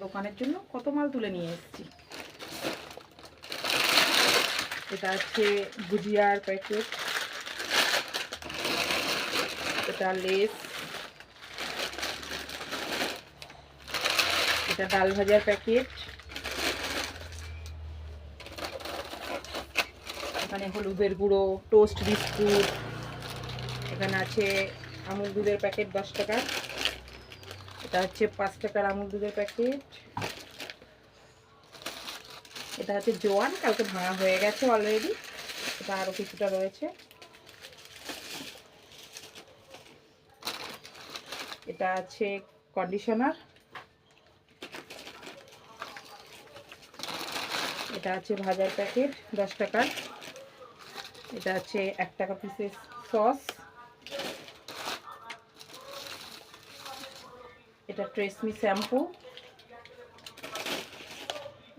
দোকানের জন্য কত মাল তুলে নিয়ে এসেছি। এটা হচ্ছে ভুজিয়ার প্যাকেট, এটা লেস, এটা ডাল ভাজার প্যাকেট, এখানে হলুদের গুঁড়ো, টোস্ট বিস্কুট, এখানে আছে আমুল দুধের প্যাকেট 10 টাকা, এটা হচ্ছে 5 টাকার আমুল দুধের প্যাকেট, এটা হচ্ছে জোয়ান, কালকে ভাঙা হয়ে গেছে অলরেডি, এটা আরও কিছুটা রয়েছে, এটা আছে কন্ডিশনার, এটা আছে ভাজার প্যাকেট 10 টাকার, এটা আছে 1 টাকা পিসের সস, এটা ট্রেসমি শ্যাম্পু,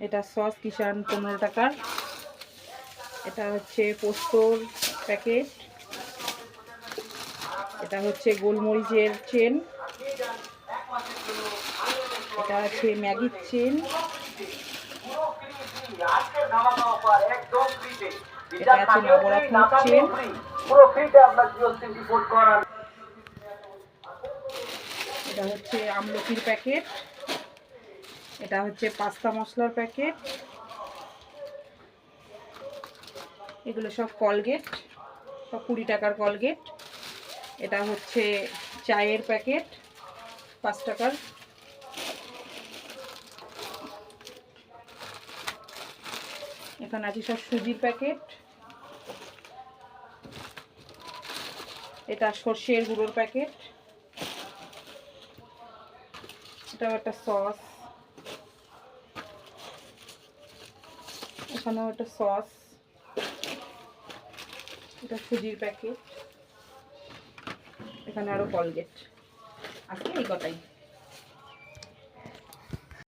এটা সস কিষান 15 টাকার, এটা হচ্ছে পোস্তর প্যাকেট, এটা হচ্ছে গোলমরিচের চেন, এটা আছে ম্যাগির চেন, এটা আছে নবরত্ন চেন, এটা হচ্ছে আমলকির প্যাকেট, এটা হচ্ছে পাস্তা মশলার প্যাকেট, এগুলো সব কলগেট, সব 20 টাকার কলগেট, এটা হচ্ছে চায়ের প্যাকেট 5 টাকার, এখানে আছে সব সুজির প্যাকেট, এটা সর্ষের গুঁড়োর প্যাকেট, এটাও একটা সস, এখানেও একটা সস, এটা সুজির প্যাকেট, এখানে আরো কলগেট। আজকে এই কথাই।